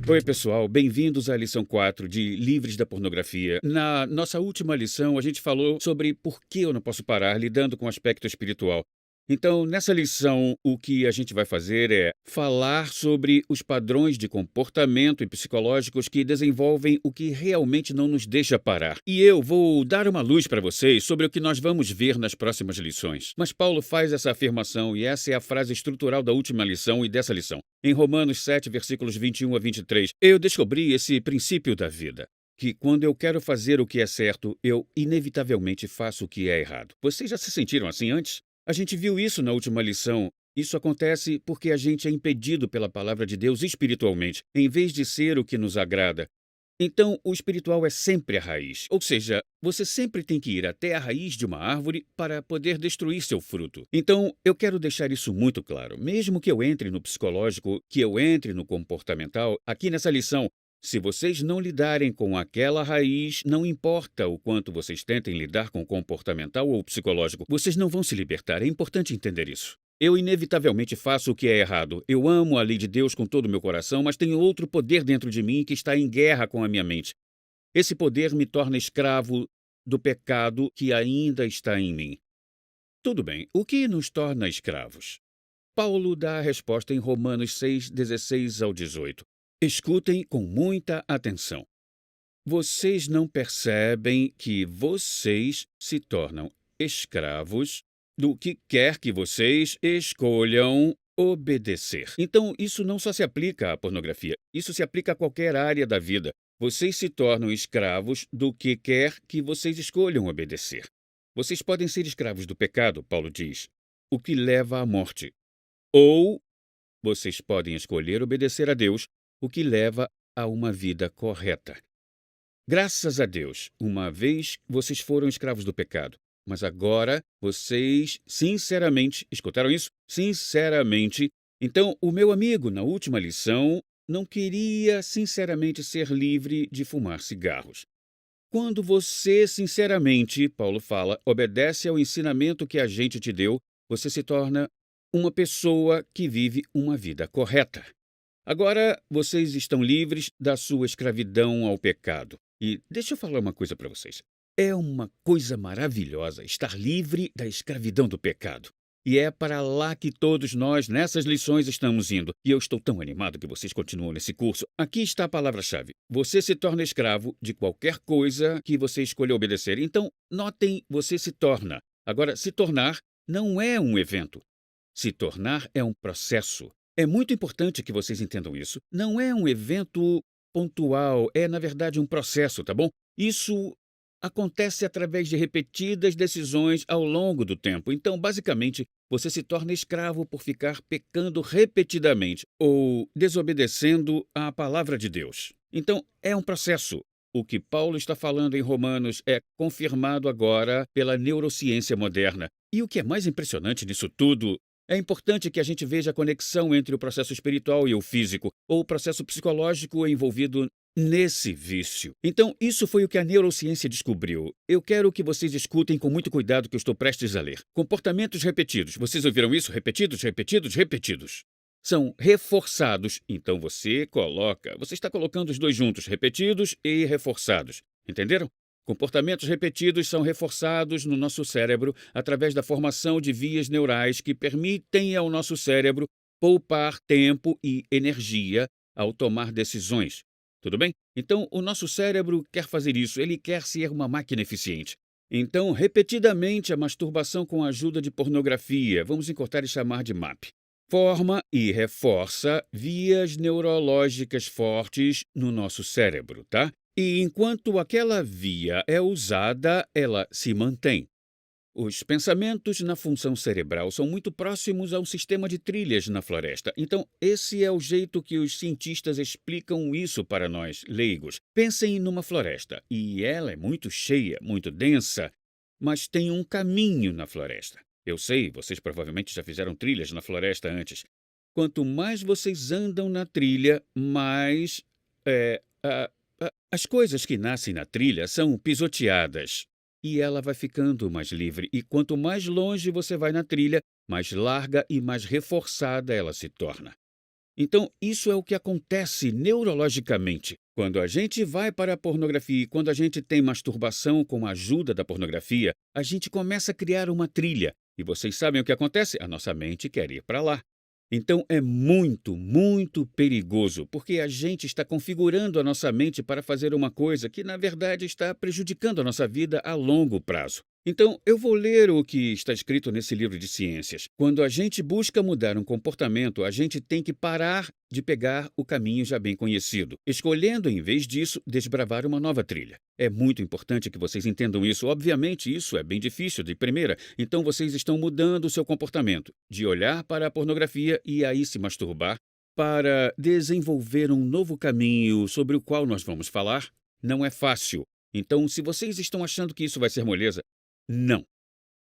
Oi, pessoal, bem-vindos à lição 4 de Livres da Pornografia. Na nossa última lição, a gente falou sobre por que eu não posso parar lidando com o aspecto espiritual. Então, nessa lição, o que a gente vai fazer é falar sobre os padrões de comportamento e psicológicos que desenvolvem o que realmente não nos deixa parar. E eu vou dar uma luz para vocês sobre o que nós vamos ver nas próximas lições. Mas Paulo faz essa afirmação, e essa é a frase estrutural da última lição e dessa lição. Em Romanos 7, versículos 21 a 23, eu descobri esse princípio da vida, que quando eu quero fazer o que é certo, eu inevitavelmente faço o que é errado. Vocês já se sentiram assim antes? A gente viu isso na última lição. Isso acontece porque a gente é impedido pela palavra de Deus espiritualmente, em vez de ser o que nos agrada. Então, o espiritual é sempre a raiz. Ou seja, você sempre tem que ir até a raiz de uma árvore para poder destruir seu fruto. Então, eu quero deixar isso muito claro. Mesmo que eu entre no psicológico, que eu entre no comportamental, aqui nessa lição, se vocês não lidarem com aquela raiz, não importa o quanto vocês tentem lidar com o comportamental ou psicológico, vocês não vão se libertar. É importante entender isso. Eu inevitavelmente faço o que é errado. Eu amo a lei de Deus com todo o meu coração, mas tenho outro poder dentro de mim que está em guerra com a minha mente. Esse poder me torna escravo do pecado que ainda está em mim. Tudo bem, o que nos torna escravos? Paulo dá a resposta em Romanos 6, 16 ao 18. Escutem com muita atenção. Vocês não percebem que vocês se tornam escravos do que quer que vocês escolham obedecer. Então, isso não só se aplica à pornografia, isso se aplica a qualquer área da vida. Vocês se tornam escravos do que quer que vocês escolham obedecer. Vocês podem ser escravos do pecado, Paulo diz, o que leva à morte. Ou vocês podem escolher obedecer a Deus, o que leva a uma vida correta. Graças a Deus, uma vez vocês foram escravos do pecado, mas agora vocês, sinceramente, escutaram isso? Sinceramente. Então, o meu amigo, na última lição, não queria sinceramente ser livre de fumar cigarros. Quando você, sinceramente, Paulo fala, obedece ao ensinamento que a gente te deu, você se torna uma pessoa que vive uma vida correta. Agora, vocês estão livres da sua escravidão ao pecado. E deixa eu falar uma coisa para vocês. É uma coisa maravilhosa estar livre da escravidão do pecado. E é para lá que todos nós, nessas lições, estamos indo. E eu estou tão animado que vocês continuam nesse curso. Aqui está a palavra-chave. Você se torna escravo de qualquer coisa que você escolha obedecer. Então, notem, você se torna. Agora, se tornar não é um evento. Se tornar é um processo. É muito importante que vocês entendam isso. Não é um evento pontual, é, na verdade, um processo, tá bom? Isso acontece através de repetidas decisões ao longo do tempo. Então, basicamente, você se torna escravo por ficar pecando repetidamente ou desobedecendo à palavra de Deus. Então, é um processo. O que Paulo está falando em Romanos é confirmado agora pela neurociência moderna. E o que é mais impressionante nisso tudo é importante que a gente veja a conexão entre o processo espiritual e o físico, ou o processo psicológico envolvido nesse vício. Então, isso foi o que a neurociência descobriu. Eu quero que vocês escutem com muito cuidado o que eu estou prestes a ler. Comportamentos repetidos. Vocês ouviram isso? Repetidos, repetidos, repetidos. São reforçados. Então você está colocando os dois juntos, repetidos e reforçados. Entenderam? Comportamentos repetidos são reforçados no nosso cérebro através da formação de vias neurais que permitem ao nosso cérebro poupar tempo e energia ao tomar decisões. Tudo bem? Então, o nosso cérebro quer fazer isso, ele quer ser uma máquina eficiente. Então, repetidamente, a masturbação com a ajuda de pornografia, vamos encurtar e chamar de MAP, forma e reforça vias neurológicas fortes no nosso cérebro, tá? E enquanto aquela via é usada, ela se mantém. Os pensamentos na função cerebral são muito próximos a um sistema de trilhas na floresta. Então, esse é o jeito que os cientistas explicam isso para nós, leigos. Pensem numa floresta, e ela é muito cheia, muito densa, mas tem um caminho na floresta. Eu sei, vocês provavelmente já fizeram trilhas na floresta antes. Quanto mais vocês andam na trilha, mais as coisas que nascem na trilha são pisoteadas e ela vai ficando mais livre. E quanto mais longe você vai na trilha, mais larga e mais reforçada ela se torna. Então, isso é o que acontece neurologicamente. Quando a gente vai para a pornografia e quando a gente tem masturbação com a ajuda da pornografia, a gente começa a criar uma trilha. E vocês sabem o que acontece? A nossa mente quer ir para lá. Então é muito, muito perigoso, porque a gente está configurando a nossa mente para fazer uma coisa que, na verdade, está prejudicando a nossa vida a longo prazo. Então, eu vou ler o que está escrito nesse livro de ciências. Quando a gente busca mudar um comportamento, a gente tem que parar de pegar o caminho já bem conhecido, escolhendo, em vez disso, desbravar uma nova trilha. É muito importante que vocês entendam isso. Obviamente, isso é bem difícil de primeira, então vocês estão mudando o seu comportamento, de olhar para a pornografia e aí se masturbar, para desenvolver um novo caminho sobre o qual nós vamos falar. Não é fácil. Então, se vocês estão achando que isso vai ser moleza, não.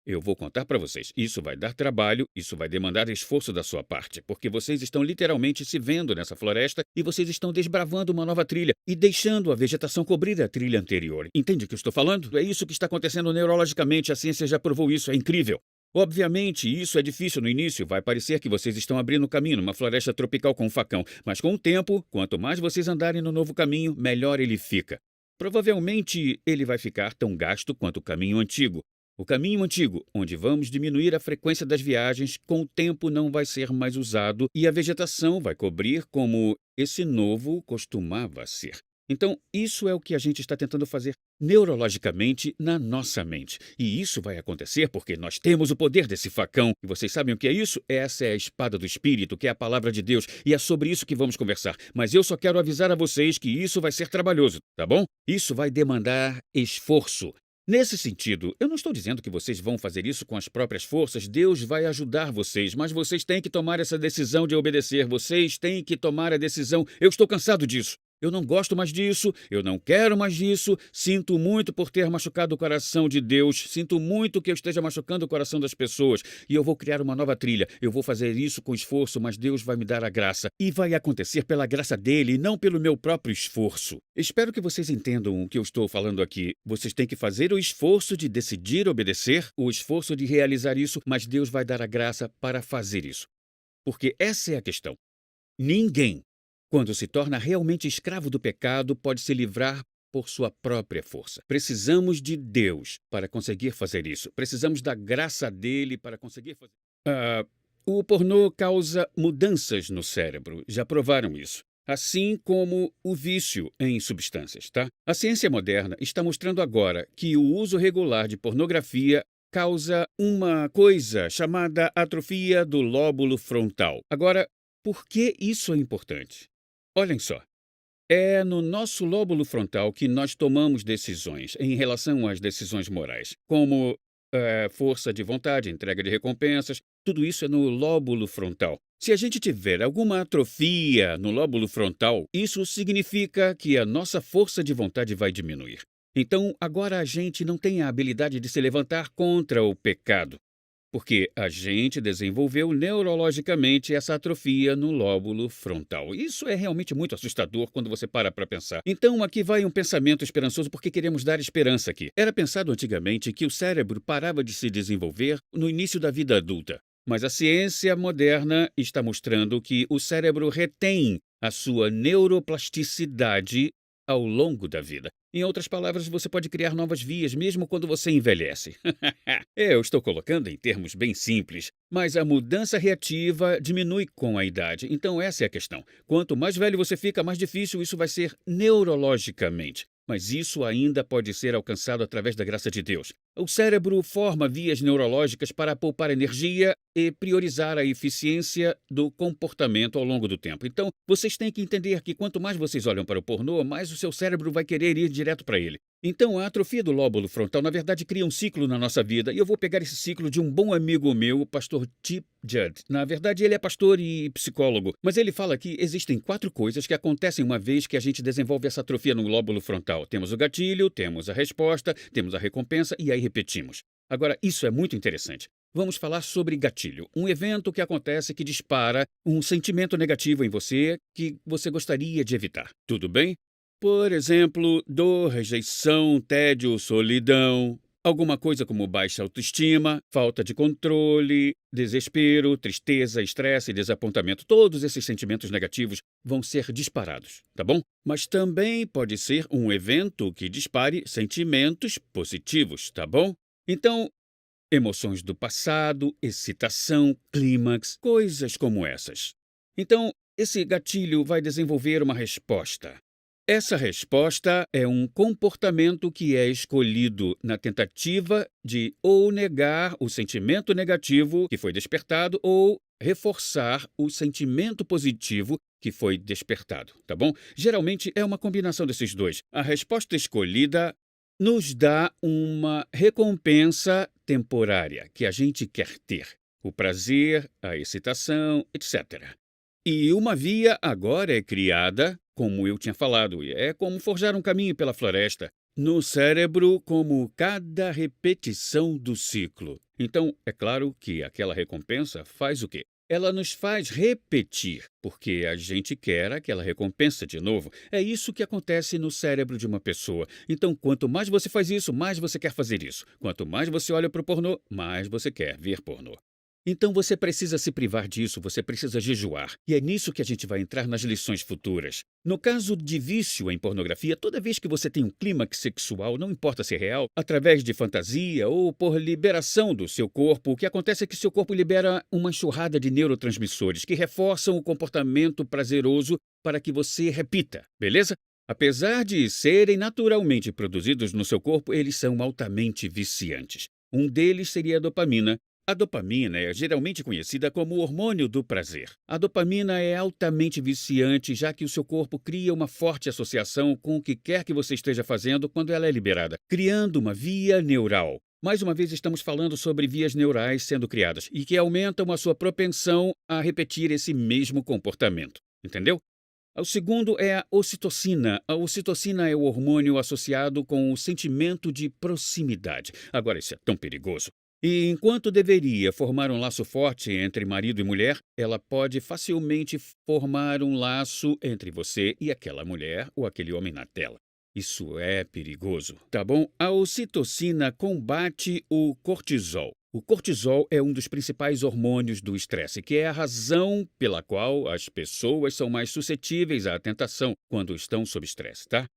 Eu vou contar para vocês. Isso vai dar trabalho, isso vai demandar esforço da sua parte, porque vocês estão literalmente se vendo nessa floresta e vocês estão desbravando uma nova trilha e deixando a vegetação cobrir a trilha anterior. Entende o que eu estou falando? É isso que está acontecendo neurologicamente. A ciência já provou isso. É incrível. Obviamente, isso é difícil no início. Vai parecer que vocês estão abrindo caminho numa floresta tropical com um facão. Mas com o tempo, quanto mais vocês andarem no novo caminho, melhor ele fica. Provavelmente ele vai ficar tão gasto quanto o caminho antigo. O caminho antigo, onde vamos diminuir a frequência das viagens, com o tempo não vai ser mais usado e a vegetação vai cobrir como esse novo costumava ser. Então, isso é o que a gente está tentando fazer neurologicamente na nossa mente. E isso vai acontecer porque nós temos o poder desse facão. E vocês sabem o que é isso? Essa é a espada do Espírito, que é a palavra de Deus. E é sobre isso que vamos conversar. Mas eu só quero avisar a vocês que isso vai ser trabalhoso, tá bom? Isso vai demandar esforço. Nesse sentido, eu não estou dizendo que vocês vão fazer isso com as próprias forças. Deus vai ajudar vocês, mas vocês têm que tomar essa decisão de obedecer. Vocês têm que tomar a decisão. Eu estou cansado disso. Eu não gosto mais disso, eu não quero mais disso. Sinto muito por ter machucado o coração de Deus. Sinto muito que eu esteja machucando o coração das pessoas. E eu vou criar uma nova trilha. Eu vou fazer isso com esforço, mas Deus vai me dar a graça. E vai acontecer pela graça dele e não pelo meu próprio esforço. Espero que vocês entendam o que eu estou falando aqui. Vocês têm que fazer o esforço de decidir obedecer, o esforço de realizar isso, mas Deus vai dar a graça para fazer isso. Porque essa é a questão. Ninguém, quando se torna realmente escravo do pecado, pode se livrar por sua própria força. Precisamos de Deus para conseguir fazer isso. Precisamos da graça dele para conseguir fazer. O pornô causa mudanças no cérebro. Já provaram isso. Assim como o vício em substâncias, tá? A ciência moderna está mostrando agora que o uso regular de pornografia causa uma coisa chamada atrofia do lóbulo frontal. Agora, por que isso é importante? Olhem só. É no nosso lóbulo frontal que nós tomamos decisões em relação às decisões morais, como força de vontade, entrega de recompensas, tudo isso é no lóbulo frontal. Se a gente tiver alguma atrofia no lóbulo frontal, isso significa que a nossa força de vontade vai diminuir. Então, agora a gente não tem a habilidade de se levantar contra o pecado, porque a gente desenvolveu neurologicamente essa atrofia no lóbulo frontal. Isso é realmente muito assustador quando você para pensar. Então, aqui vai um pensamento esperançoso porque queremos dar esperança aqui. Era pensado antigamente que o cérebro parava de se desenvolver no início da vida adulta. Mas a ciência moderna está mostrando que o cérebro retém a sua neuroplasticidade ao longo da vida. Em outras palavras, você pode criar novas vias mesmo quando você envelhece. Eu estou colocando em termos bem simples, mas a mudança reativa diminui com a idade. Então essa é a questão. Quanto mais velho você fica, mais difícil isso vai ser neurologicamente. Mas isso ainda pode ser alcançado através da graça de Deus. O cérebro forma vias neurológicas para poupar energia e priorizar a eficiência do comportamento ao longo do tempo. Então, vocês têm que entender que quanto mais vocês olham para o pornô, mais o seu cérebro vai querer ir direto para ele. Então, a atrofia do lóbulo frontal, na verdade, cria um ciclo na nossa vida. E eu vou pegar esse ciclo de um bom amigo meu, o pastor Chip Judd. Na verdade, ele é pastor e psicólogo. Mas ele fala que existem 4 coisas que acontecem uma vez que a gente desenvolve essa atrofia no lóbulo frontal. Temos o gatilho, temos a resposta, temos a recompensa e aí repetimos. Agora, isso é muito interessante. Vamos falar sobre gatilho, um evento que acontece que dispara um sentimento negativo em você que você gostaria de evitar. Tudo bem? Por exemplo, dor, rejeição, tédio, solidão. Alguma coisa como baixa autoestima, falta de controle, desespero, tristeza, estresse e desapontamento. Todos esses sentimentos negativos vão ser disparados, tá bom? Mas também pode ser um evento que dispare sentimentos positivos, tá bom? Então, emoções do passado, excitação, clímax, coisas como essas. Então, esse gatilho vai desenvolver uma resposta. Essa resposta é um comportamento que é escolhido na tentativa de ou negar o sentimento negativo que foi despertado ou reforçar o sentimento positivo que foi despertado, tá bom? Geralmente é uma combinação desses dois. A resposta escolhida nos dá uma recompensa temporária que a gente quer ter. O prazer, a excitação, etc. E uma via agora é criada, como eu tinha falado, e é como forjar um caminho pela floresta, no cérebro como cada repetição do ciclo. Então, é claro que aquela recompensa faz o quê? Ela nos faz repetir, porque a gente quer aquela recompensa de novo. É isso que acontece no cérebro de uma pessoa. Então, quanto mais você faz isso, mais você quer fazer isso. Quanto mais você olha para o pornô, mais você quer ver pornô. Então você precisa se privar disso, você precisa jejuar. E é nisso que a gente vai entrar nas lições futuras. No caso de vício em pornografia, toda vez que você tem um clímax sexual, não importa se é real, através de fantasia ou por liberação do seu corpo, o que acontece é que seu corpo libera uma enxurrada de neurotransmissores que reforçam o comportamento prazeroso para que você repita, beleza? Apesar de serem naturalmente produzidos no seu corpo, eles são altamente viciantes. Um deles seria a dopamina. A dopamina é geralmente conhecida como o hormônio do prazer. A dopamina é altamente viciante, já que o seu corpo cria uma forte associação com o que quer que você esteja fazendo quando ela é liberada, criando uma via neural. Mais uma vez, estamos falando sobre vias neurais sendo criadas e que aumentam a sua propensão a repetir esse mesmo comportamento. Entendeu? O segundo é a ocitocina. A ocitocina é o hormônio associado com o sentimento de proximidade. Agora, isso é tão perigoso. E enquanto deveria formar um laço forte entre marido e mulher, ela pode facilmente formar um laço entre você e aquela mulher ou aquele homem na tela. Isso é perigoso, tá bom? A ocitocina combate o cortisol. O cortisol é um dos principais hormônios do estresse, que é a razão pela qual as pessoas são mais suscetíveis à tentação quando estão sob estresse, tá?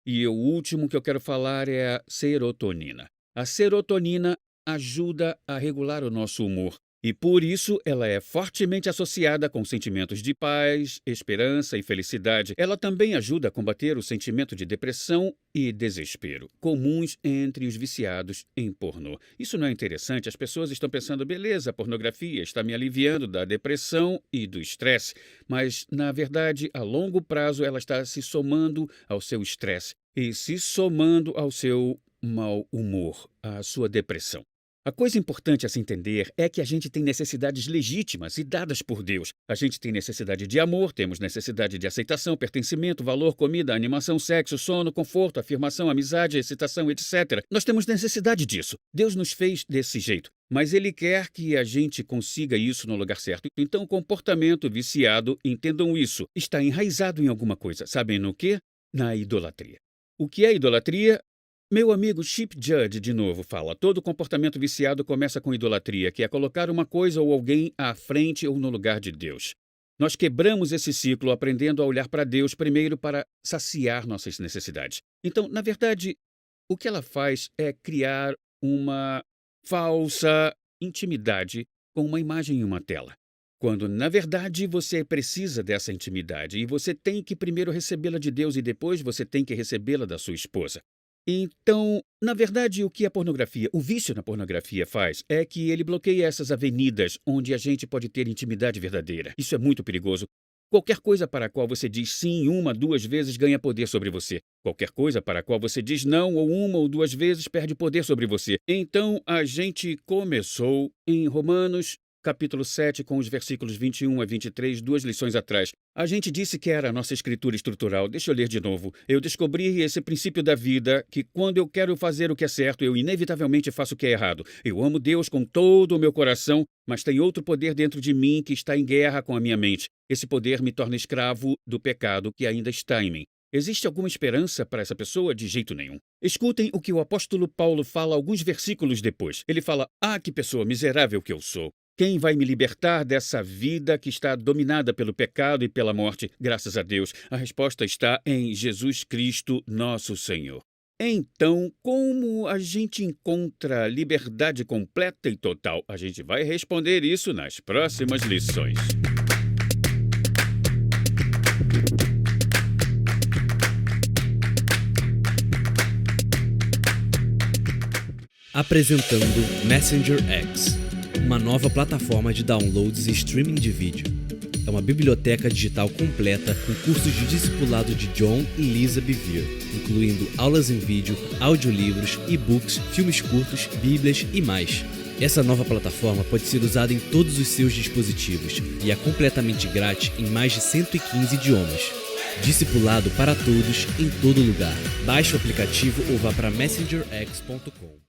E o último que eu quero falar é a serotonina. A serotonina ajuda a regular o nosso humor. E por isso ela é fortemente associada com sentimentos de paz, esperança e felicidade. Ela também ajuda a combater o sentimento de depressão e desespero, comuns entre os viciados em pornô. Isso não é interessante? As pessoas estão pensando, beleza, a pornografia está me aliviando da depressão e do estresse, mas, na verdade, a longo prazo ela está se somando ao seu estresse e se somando ao seu mau humor, à sua depressão. A coisa importante a se entender é que a gente tem necessidades legítimas e dadas por Deus. A gente tem necessidade de amor, temos necessidade de aceitação, pertencimento, valor, comida, animação, sexo, sono, conforto, afirmação, amizade, excitação, etc. Nós temos necessidade disso. Deus nos fez desse jeito, mas Ele quer que a gente consiga isso no lugar certo. Então, o comportamento viciado, entendam isso, está enraizado em alguma coisa. Sabem no quê? Na idolatria. O que é idolatria? Meu amigo Chip Judd, de novo, fala: todo comportamento viciado começa com idolatria, que é colocar uma coisa ou alguém à frente ou no lugar de Deus. Nós quebramos esse ciclo aprendendo a olhar para Deus primeiro para saciar nossas necessidades. Então, na verdade, o que ela faz é criar uma falsa intimidade com uma imagem em uma tela. Quando, na verdade, você precisa dessa intimidade e você tem que primeiro recebê-la de Deus e depois você tem que recebê-la da sua esposa. Então, na verdade, o que a pornografia, o vício na pornografia faz é que ele bloqueia essas avenidas onde a gente pode ter intimidade verdadeira. Isso é muito perigoso. Qualquer coisa para a qual você diz sim uma, duas vezes ganha poder sobre você. Qualquer coisa para a qual você diz não ou uma ou duas vezes perde poder sobre você. Então, a gente começou em Romanos capítulo 7, com os versículos 21 a 23, 2 lições atrás. A gente disse que era a nossa escritura estrutural. Deixa eu ler de novo. Eu descobri esse princípio da vida, que quando eu quero fazer o que é certo, eu inevitavelmente faço o que é errado. Eu amo Deus com todo o meu coração, mas tem outro poder dentro de mim que está em guerra com a minha mente. Esse poder me torna escravo do pecado que ainda está em mim. Existe alguma esperança para essa pessoa? De jeito nenhum. Escutem o que o apóstolo Paulo fala alguns versículos depois. Ele fala: "Ah, que pessoa miserável que eu sou! Quem vai me libertar dessa vida que está dominada pelo pecado e pela morte?" Graças a Deus, a resposta está em Jesus Cristo, nosso Senhor. Então, como a gente encontra liberdade completa e total? A gente vai responder isso nas próximas lições. Apresentando Messenger X, uma nova plataforma de downloads e streaming de vídeo. É uma biblioteca digital completa com cursos de discipulado de John e Lisa Bevere, incluindo aulas em vídeo, audiolivros, e-books, filmes curtos, bíblias e mais. Essa nova plataforma pode ser usada em todos os seus dispositivos e é completamente grátis em mais de 115 idiomas. Discipulado para todos, em todo lugar. Baixe o aplicativo ou vá para messengerx.com.